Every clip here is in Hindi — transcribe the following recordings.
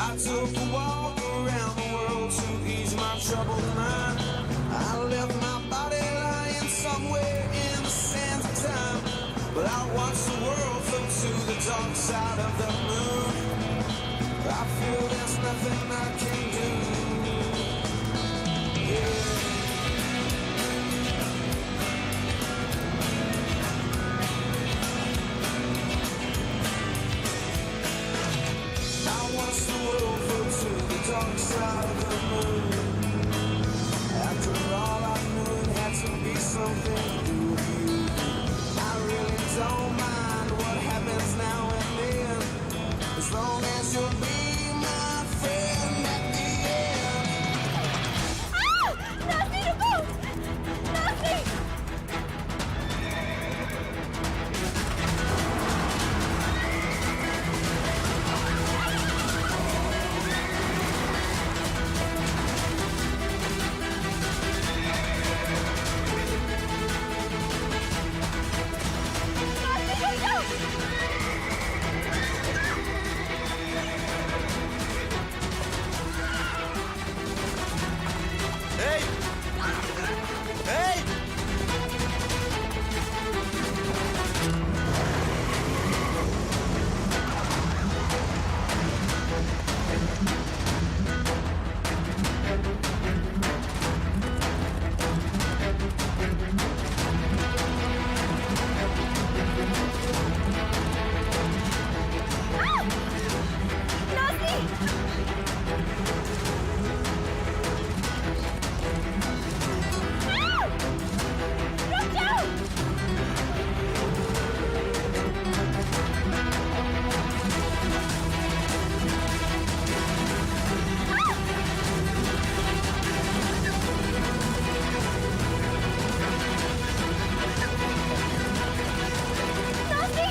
I took a walk around the world to ease my troubled mind. I left my body lying somewhere in the sands of time, but I watched the world float to the dark side of the moon. I feel there's nothing I can do. Yeah. I watched the world float to the dark side of the moon. After all, I knew it had to be something to do with you. I really don't mind what happens now and then, as long as you'll be my friend at the end. Nazi रुको! नाज़ी! Hey! Hey! नाज़ी! रुक जाओ! नाज़ी!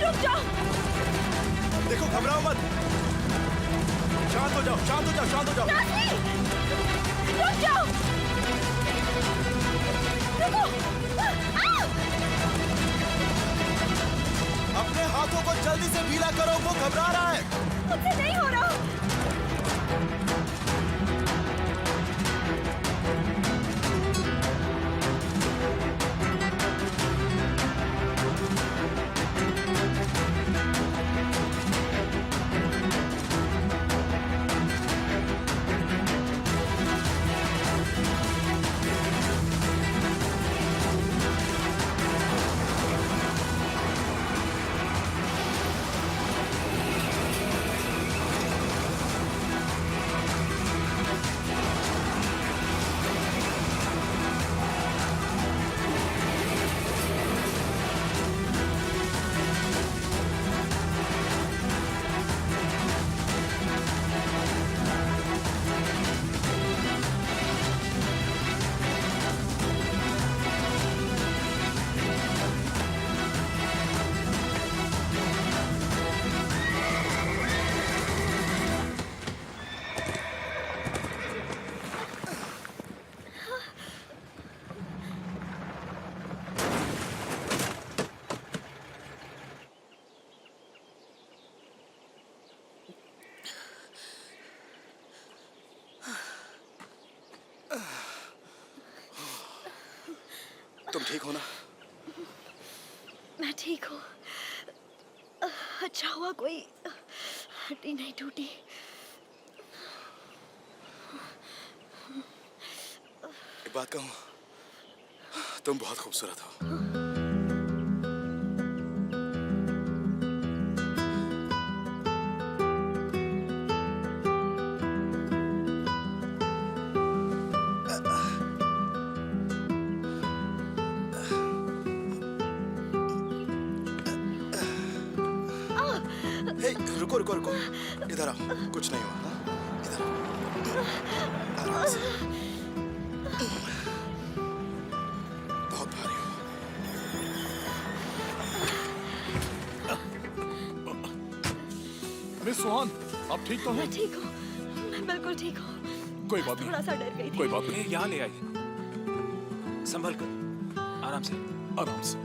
रुक जाओ! देखो, घबराओ मत। शांत हो जाओ, शांत हो जाओ, शांत हो जाओ। नाज़ी! रुक जाओ! रुको! अपने हाथों को जल्दी से ढीला करो, वो घबरा रहा है। मुझसे नहीं हो रहा। तुम ठीक हो ना? मैं ठीक हूँ। अच्छा हुआ कोई हड्डी नहीं टूटी। एक बात कहूँ, तुम बहुत खूबसूरत हो। रुको रुको रुको, इधर आओ, कुछ नहीं हुआ। इधर आराम से। बहुत भारी हो। मिस सुहान, आप ठीक तो हैं? मैं ठीक हूँ, मैं बिल्कुल ठीक हूँ। कोई बात थोड़ा नहीं, सा डर गई थी। कोई बात नहीं। यहाँ ले आइए, संभल कर, आराम से। आराम से,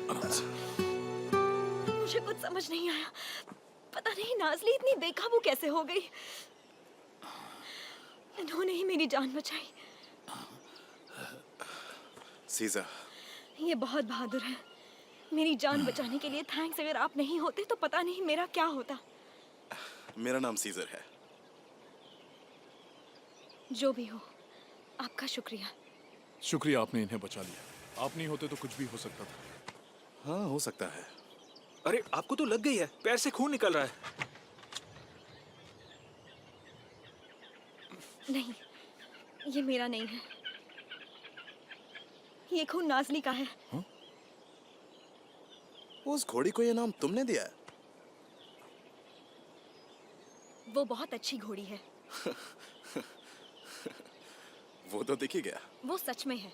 आराम से। मुझे कुछ समझ नहीं आया। पता नहीं नाज़ली इतनी बेकाबू कैसे हो गई। इन्होंने ही मेरी जान बचाई। सीज़र, ये बहुत बहादुर है। मेरी जान बचाने के लिए थैंक्स। अगर आप नहीं होते तो पता नहीं मेरा क्या होता। मेरा नाम सीज़र है। जो भी हो, आपका शुक्रिया। शुक्रिया, आपने इन्हें बचा लिया। आप नहीं होते तो कुछ भी हो सकता था। हाँ, हो सकता है। अरे आपको तो लग गई है, पैर से खून निकल रहा है। नहीं, ये मेरा नहीं है। ये खून नाज़ली का है। उस घोड़ी को ये नाम तुमने दिया है? वो बहुत अच्छी घोड़ी है। वो तो दिख ही गया। वो सच में है।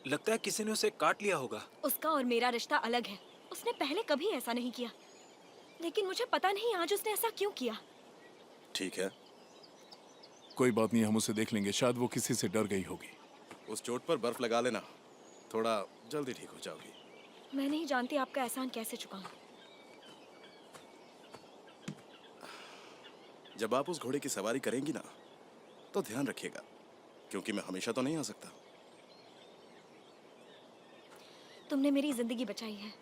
लगता है किसी ने उसे काट लिया होगा। उसका और मेरा रिश्ता अलग है। उसने पहले कभी ऐसा नहीं किया, लेकिन मुझे पता नहीं आज उसने ऐसा क्यों किया। ठीक है, कोई बात नहीं, हम उसे देख लेंगे। शायद वो किसी से डर गई होगी। उस चोट पर बर्फ लगा लेना, थोड़ा जल्दी ठीक हो जाओगी। मैं नहीं जानती आपका एहसान कैसे चुकाऊं। जब आप उस घोड़े की सवारी करेंगी ना, तो ध्यान रखिएगा, क्योंकि मैं हमेशा तो नहीं आ सकता। तुमने मेरी जिंदगी बचाई है।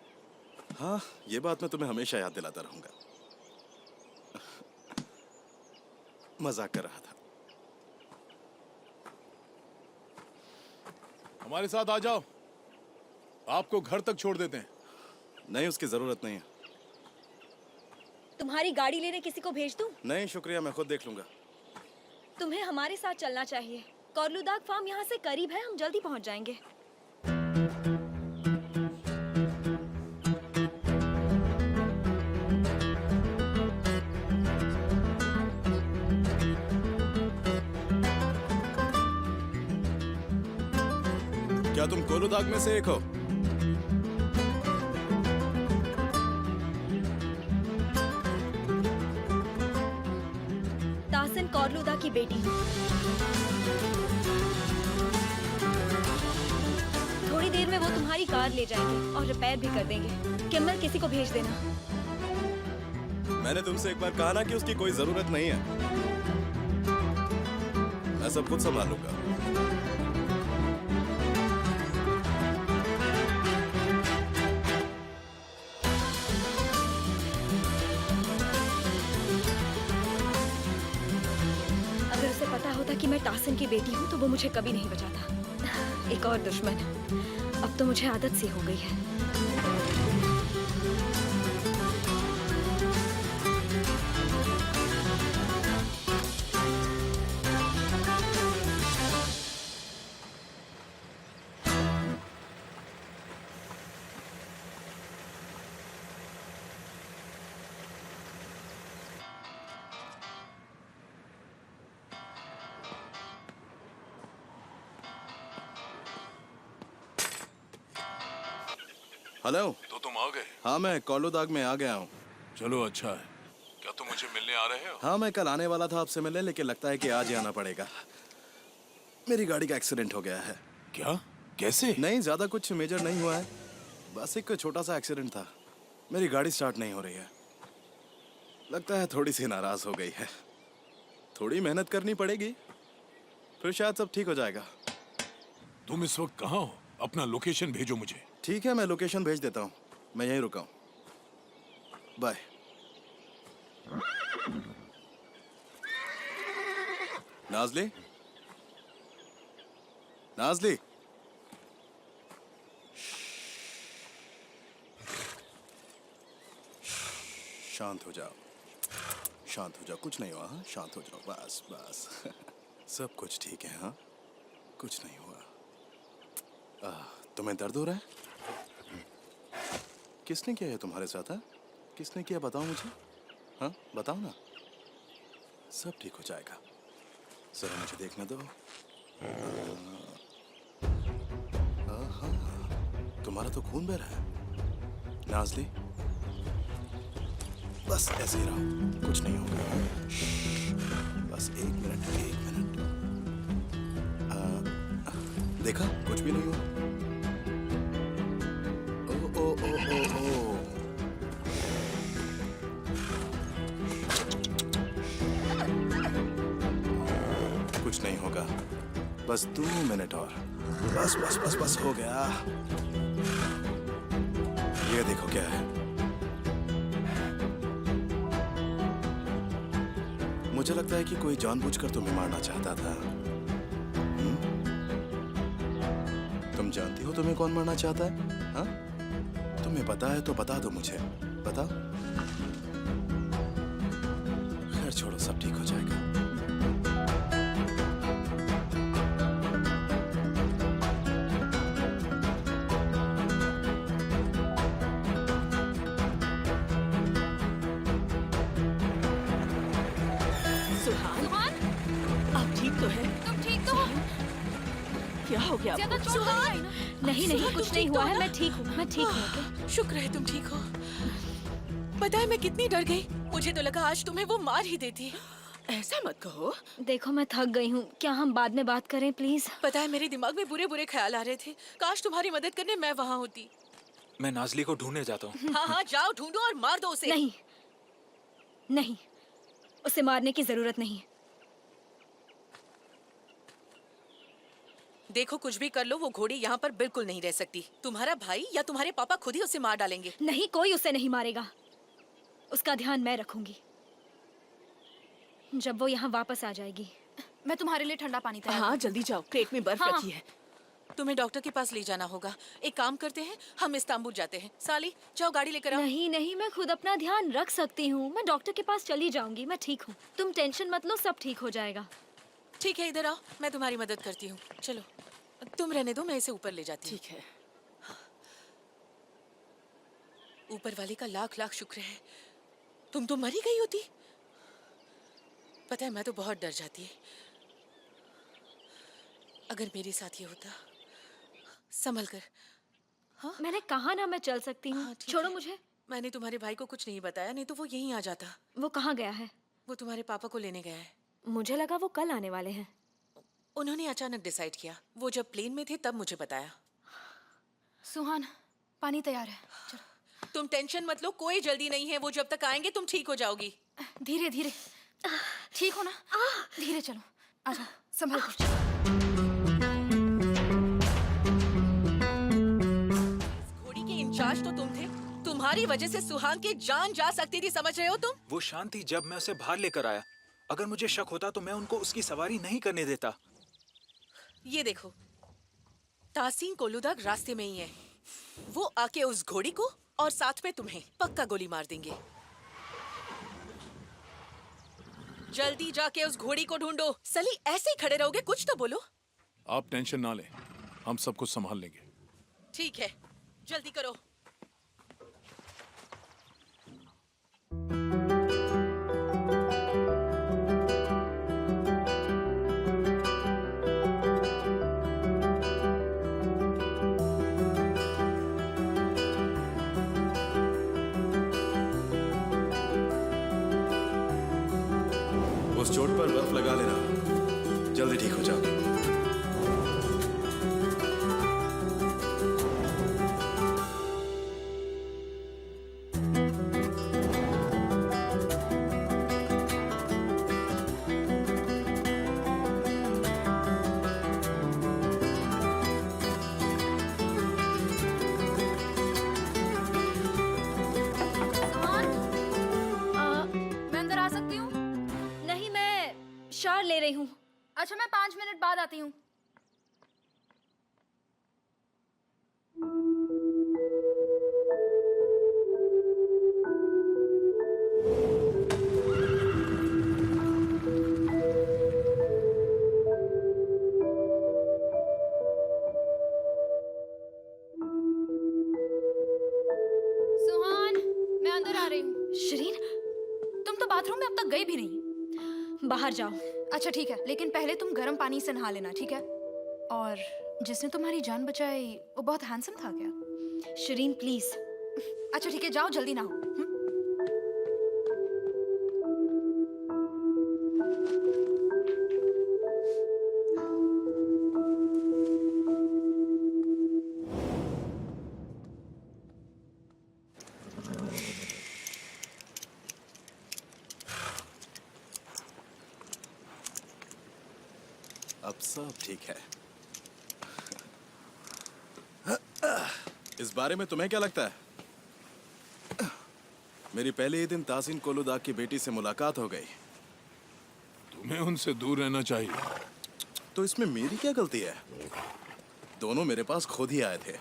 हाँ, ये बात मैं तुम्हें हमेशा याद दिलाता रहूंगा। मजाक कर रहा था। हमारे साथ आ जाओ, आपको घर तक छोड़ देते हैं। नहीं, उसकी जरूरत नहीं है। तुम्हारी गाड़ी लेने किसी को भेज दूं? नहीं शुक्रिया, मैं खुद देख लूंगा। तुम्हें हमारे साथ चलना चाहिए। कॉर्लुदाग फार्म यहाँ से करीब है, हम जल्दी पहुँच जाएंगे। क्या तुम कोलुदाग में से एक हो? तासिन कॉर्लुदा की बेटी हूँ। थोड़ी देर में वो तुम्हारी कार ले जाएंगे और रिपेयर भी कर देंगे। किम्मल, किसी को भेज देना। मैंने तुमसे एक बार कहा ना कि उसकी कोई जरूरत नहीं है। मैं सब कुछ संभाल लूंगा। अगर उसे पता होता कि मैं तासिन की बेटी हूँ तो वो मुझे कभी नहीं बचाता। एक और दुश्मन। अब तो मुझे आदत सी हो गई है। हेलो। तो तुम आ गए? हाँ, मैं कोलुदाग में आ गया हूँ। चलो अच्छा है। क्या तुम मुझे मिलने आ रहे हो? हाँ, मैं कल आने वाला था आपसे मिलने, लेकिन लगता है कि आज ही आना पड़ेगा। मेरी गाड़ी का एक्सीडेंट हो गया है। क्या? कैसे? नहीं, ज्यादा कुछ मेजर नहीं हुआ है, बस एक छोटा सा एक्सीडेंट था। मेरी गाड़ी स्टार्ट नहीं हो रही है। लगता है थोड़ी सी नाराज हो गई है। थोड़ी मेहनत करनी पड़ेगी, फिर शायद सब ठीक हो जाएगा। तुम इस वक्त कहाँ हो? अपना लोकेशन भेजो मुझे। ठीक है, मैं लोकेशन भेज देता हूँ। मैं यहीं रुका हूँ। बाय। नाज़ली, नाज़ली, शांत हो जाओ, शांत हो जाओ। कुछ नहीं हुआ। हाँ, शांत हो जाओ, बस बस। सब कुछ ठीक है। हाँ, कुछ नहीं हुआ। तुम्हें दर्द हो रहा है? किसने किया है तुम्हारे साथ? हाँ, किसने किया, बताओ मुझे। हाँ, बताओ ना। सब ठीक हो जाएगा। जरा मुझे देखने दो। हाँ, तुम्हारा तो खून बह रहा है। नाज़ली, बस ऐसे ही रहो, कुछ नहीं होगा। बस एक मिनट, एक मिनट। देखा, कुछ भी नहीं हुआ। होगा। बस 2 मिनट और। बस बस बस बस हो गया। ये देखो क्या है। मुझे लगता है कि कोई जानबूझकर तुम्हें मारना चाहता था। तुम जानती हो तुम्हें कौन मारना चाहता है? हाँ? तुम्हें पता है तो बता दो मुझे। बताओ। खैर छोड़ो, सब ठीक हो जाएगा। सुहान, आप ठीक तो है? तुम ठीक तो हो? क्या हो गया आपको? चोट तो नहीं आई ना? नहीं नहीं, कुछ नहीं हुआ है। मैं ठीक हूँ, मैं ठीक हूँ। ओके? शुक्र है तुम ठीक हो। पता है मैं कितनी डर गई। मुझे तो लगा आज तुम्हें वो मार ही देती। ऐसा मत कहो। देखो मैं थक गई हूँ, क्या हम बाद में बात करें प्लीज? पता है मेरे दिमाग में बुरे बुरे ख्याल आ रहे थे। काश तुम्हारी मदद करने मैं वहाँ होती। मैं नाजली को ढूंढने जाता हूँ। हाँ हाँ, जाओ ढूंढो और मार दो उसे। नहीं नहीं, उसे मारने की जरूरत नहीं। देखो कुछ भी कर लो, वो घोड़ी यहाँ पर बिल्कुल नहीं रह सकती। तुम्हारा भाई या तुम्हारे पापा खुद ही उसे मार डालेंगे। नहीं, कोई उसे नहीं मारेगा। उसका ध्यान मैं रखूंगी जब वो यहाँ वापस आ जाएगी। मैं तुम्हारे लिए ठंडा पानी तैयार हाँ जल्दी जाओ, क्रेट में बर्फ हाँ। रखी है। तुम्हें डॉक्टर के पास ले जाना होगा। एक काम करते हैं, हम इस्तांबुल जाते हैं। साली जाओ गाड़ी लेकर आओ। नहीं नहीं, मैं खुद अपना ध्यान रख सकती हूँ। मैं डॉक्टर के पास चली जाऊंगी। मैं ठीक हूँ, तुम टेंशन मत लो, सब ठीक हो जाएगा। ठीक है, इधर आओ, मैं तुम्हारी मदद करती हूँ। चलो तुम रहने दो, मैं इसे ऊपर ले जाती हूँ। ठीक है। ऊपर वाले का लाख लाख शुक्र है, तुम तो मर ही गई होती। पता है मैं तो बहुत डर जाती। अगर मेरे साथ ये होता। संभल कर। मैंने कहा ना मैं चल सकती हूँ। हाँ, ठीक छोड़ो है। मुझे। मैंने तुम्हारे भाई को कुछ नहीं बताया, नहीं तो वो यहीं आ जाता। वो कहाँ गया है? वो तुम्हारे पापा को लेने गया है। मुझे लगा वो कल आने वाले हैं। उन्होंने अचानक डिसाइड किया। वो जब प्लेन में थे तब मुझे बताया। सुहान, पानी तैयार है। चलो। तुम टेंशन मत लो, कोई जल्दी नहीं है। वो जब तक आएंगे तुम ठीक हो जाओगी। धीरे धीरे। ठीक हो ना? धीरे चलो। आजा, संभल कर। घोड़ी के इंचार्ज तो तुम थे। तुम्हारी वजह से सुहान की जान जा सकती थी, समझ रहे हो तुम? वो शांत थी जब मैं उसे बाहर लेकर आया। अगर मुझे शक होता तो मैं उनको उसकी सवारी नहीं करने देता। ये देखो, तासीन कोलुदाग रास्ते में ही है। वो आके उस घोड़ी को और साथ में तुम्हें पक्का गोली मार देंगे। जल्दी जाके उस घोड़ी को ढूंढो। सली ऐसे ही खड़े रहोगे, कुछ तो बोलो। आप टेंशन ना लें, हम सब कुछ संभाल लेंगे। ठीक है, जल्दी करो। उस चोट पर बर्फ लगा लेना, जल्दी ठीक हो जाओगे। सुहान, मैं अंदर आ सकती हूँ? नहीं, मैं शावर ले रही हूँ। अच्छा, मैं 5 मिनट बाद आती हूँ। सुहान, मैं अंदर आ रही हूँ। शरीन, तुम तो बाथरूम में अब तक गई भी नहीं। बाहर जाओ। अच्छा ठीक है, लेकिन पहले तुम गर्म पानी से नहा लेना, ठीक है? और जिसने तुम्हारी जान बचाई वो बहुत हैंडसम था क्या? शरीन प्लीज। अच्छा ठीक है, जाओ जल्दी नहाओ। अब सब ठीक है। इस बारे में तुम्हें क्या लगता है? मेरी पहले ही दिन तासीन कोलुदाग की बेटी से मुलाकात हो गई। तुम्हें उनसे दूर रहना चाहिए। तो इसमें मेरी क्या गलती है? दोनों मेरे पास खुद ही आए थे।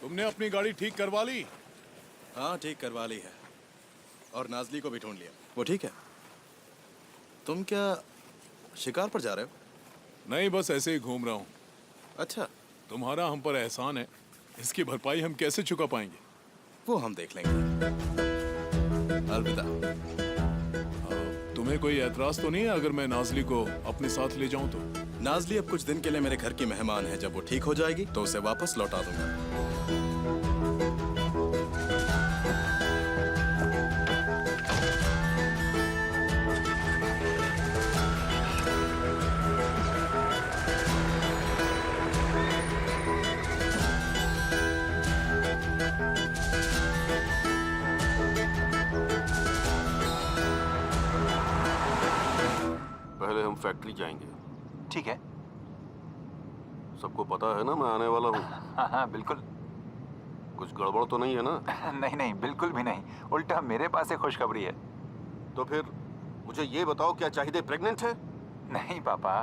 तुमने अपनी गाड़ी ठीक करवा ली? हाँ, ठीक करवा ली है और नाजली को भी ढूंढ लिया। वो ठीक है। तुम क्या शिकार पर जा रहे हो? नहीं, बस ऐसे ही घूम रहा हूँ। अच्छा, तुम्हारा हम पर एहसान है, इसकी भरपाई हम कैसे चुका पाएंगे? वो हम देख लेंगे। अलविदा। तुम्हें कोई एतराज तो नहीं है अगर मैं नाजली को अपने साथ ले जाऊं तो? नाजली अब कुछ दिन के लिए मेरे घर की मेहमान है। जब वो ठीक हो जाएगी तो उसे वापस लौटा दूंगा। पहले हम फैक्ट्री जाएंगे। ठीक है। सबको पता है ना मैं आने वाला हूँ। हाँ हाँ बिल्कुल। कुछ गड़बड़ तो नहीं है ना? नहीं नहीं, बिल्कुल भी नहीं। उल्टा मेरे पास एक खुशखबरी है। तो फिर मुझे ये बताओ, क्या चाहिए प्रेग्नेंट है? नहीं पापा,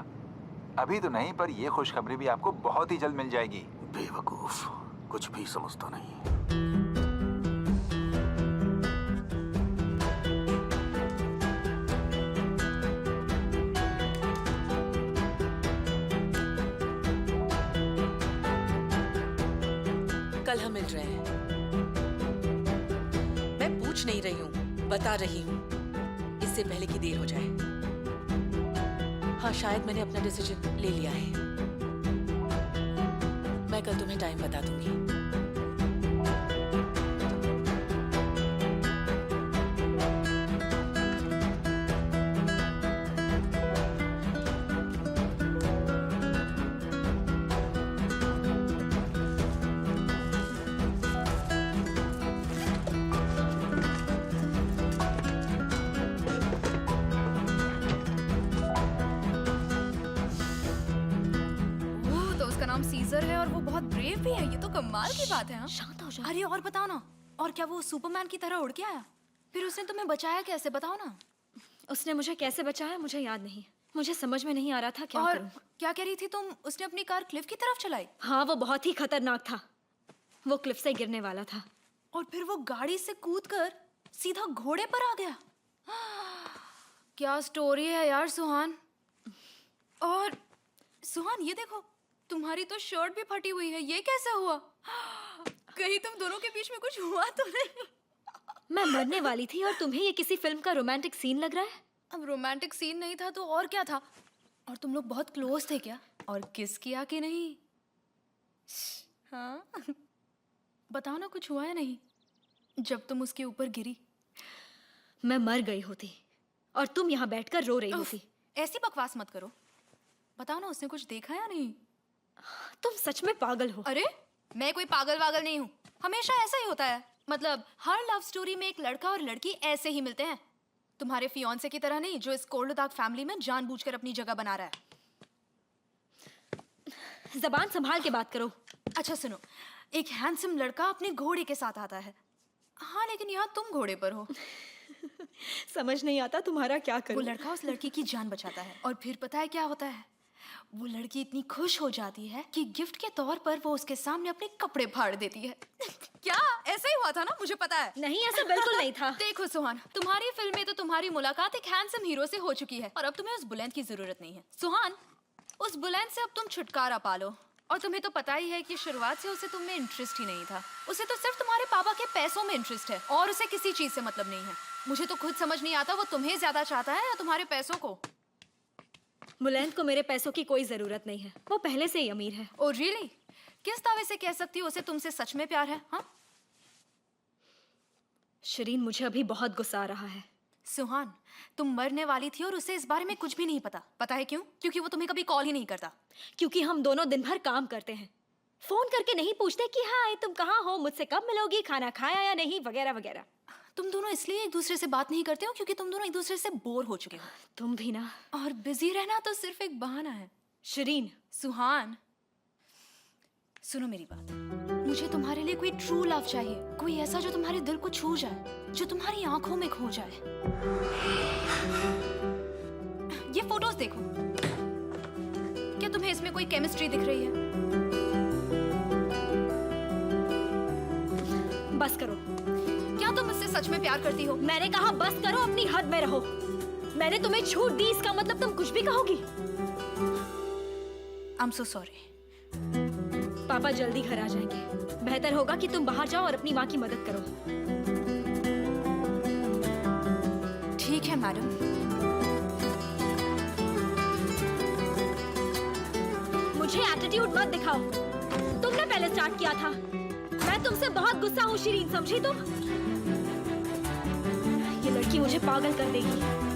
अभी तो नहीं, पर ये खुशखबरी भी आपको बहुत ही जल्द मिल जाएगी। बेवकूफ, कुछ भी समझता नहीं। कल हम मिल रहे हैं। मैं पूछ नहीं रही हूँ, बता रही हूँ, इससे पहले कि देर हो जाए। हाँ, शायद मैंने अपना डिसीजन ले लिया है। मैं कल तुम्हें टाइम बता दूंगी। ओह, तो उसका नाम सीजर है और वो बहुत ब्रेव भी है। ये तो कमाल की बात है। हाँ? शांत हो जाओ। अरे और बताओ ना, और क्या वो सुपरमैन की तरह उड़ के आया? फिर उसने तुम्हें बचाया कैसे, बताओ ना। उसने मुझे कैसे बचाया मुझे याद नहीं। मुझे समझ में नहीं आ रहा था क्या और करूं। क्या कह रही थी तुम? उसने अपनी कार क्लिफ की तरफ चलाई हाँ, वो बहुत ही खतरनाक था। वो क्लिफ से गिरने वाला था। और फिर वो गाड़ी से कूदकर सीधा घोड़े पर आ गया। क्या स्टोरी है यार सुहान। और सुहान, ये देखो, तुम्हारी तो शर्ट भी फटी हुई है। ये कैसे हुआ? कहीं तुम दोनों के बीच में कुछ हुआ तो नहीं? मैं मरने वाली थी और तुम्हें ये किसी फिल्म का रोमांटिक सीन लग रहा है? अब रोमांटिक सीन नहीं था तो और क्या था? और तुम लोग बहुत क्लोज थे क्या? और किस किया कि नहीं? हाँ बताओ ना, कुछ हुआ या नहीं जब तुम उसके ऊपर गिरी? मैं मर गई होती और तुम यहाँ बैठकर रो रही उफ, होती। ऐसी बकवास मत करो। बताओ ना, उसने कुछ देखा या नहीं? तुम सच में पागल हो। अरे मैं कोई पागल वागल नहीं हूँ। हमेशा ऐसा ही होता है। मतलब हर लव स्टोरी में एक लड़का और लड़की ऐसे ही मिलते हैं। तुम्हारे फियांसे की तरह नहीं, जो इस कोल्डदाग फैमिली में जानबूझकर अपनी जगह बना रहा है। जबान संभाल के बात करो। अच्छा सुनो, एक हैंडसम लड़का अपने घोड़े के साथ आता है। हाँ, लेकिन यहाँ तुम घोड़े पर हो। समझ नहीं आता तुम्हारा क्या वो करूं। लड़का उस लड़की की जान बचाता है और फिर पता है क्या होता है? वो लड़की इतनी खुश हो जाती है कि गिफ्ट के तौर पर वो उसके सामने अपने कपड़े फाड़ देती है। क्या ऐसा ही हुआ था ना? मुझे पता है। नहीं, ऐसा बिल्कुल नहीं था। देखो सुहान, तुम्हारी फिल्म में तो तुम्हारी मुलाकात एक हैंडसम हीरो से हो चुकी है और अब तुम्हें उस बुलंद की जरूरत नहीं है। सुहान, उस बुलंद से अब तुम छुटकारा पालो। और तुम्हें तो पता ही है कि शुरुआत से उसे तुम में इंटरेस्ट ही नहीं था। उसे तो सिर्फ तुम्हारे पापा के पैसों में इंटरेस्ट है और उसे किसी चीज से मतलब नहीं है। मुझे तो खुद समझ नहीं आता वो तुम्हें ज्यादा चाहता है या तुम्हारे पैसों को। बुलंद को मेरे पैसों की कोई जरूरत नहीं है। वो पहले से ही अमीर है। Oh really? किस दावे से कह सकती हो उसे तुमसे सच में प्यार है? हाँ शरीन, मुझे अभी बहुत गुस्सा आ रहा है। सुहान, तुम मरने वाली थी और उसे इस बारे में कुछ भी नहीं पता। पता है क्यों? क्योंकि वो तुम्हें कभी कॉल ही नहीं करता। क्योंकि हम दोनों दिन भर काम करते हैं। फोन करके नहीं पूछते कि हाय तुम कहाँ हो, मुझसे कब मिलोगी, खाना खाया या नहीं, वगैरह वगैरह। तुम दोनों इसलिए एक दूसरे से बात नहीं करते हो क्योंकि तुम दोनों एक दूसरे से बोर हो चुके हो। तुम भी ना। और बिजी रहना तो सिर्फ एक बहाना है। शिरीन, सुहान, सुनो मेरी बात। मुझे तुम्हारे लिए कोई ट्रू लव चाहिए, कोई ऐसा जो तुम्हारे दिल को छू जाए, जो तुम्हारी आंखों में खो जाए। ये फोटोज देखो, क्या तुम्हें इसमें कोई केमिस्ट्री दिख रही है? बस करो। क्या तुम मुझसे सच में प्यार करती हो? मैंने कहा बस करो, अपनी हद में रहो। मैंने तुम्हें छूट दी, इसका मतलब तुम कुछ भी कहोगी? I am so sorry. पापा जल्दी घर आ जाएंगे। बेहतर होगा कि तुम बाहर जाओ और अपनी माँ की मदद करो। ठीक है मैडम। मुझे एटीट्यूड मत दिखाओ, तुमने पहले स्टार्ट किया था। मैं तुमसे बहुत गुस्सा हूँ शिरीन, समझी तुम? ये लड़की मुझे पागल कर देगी।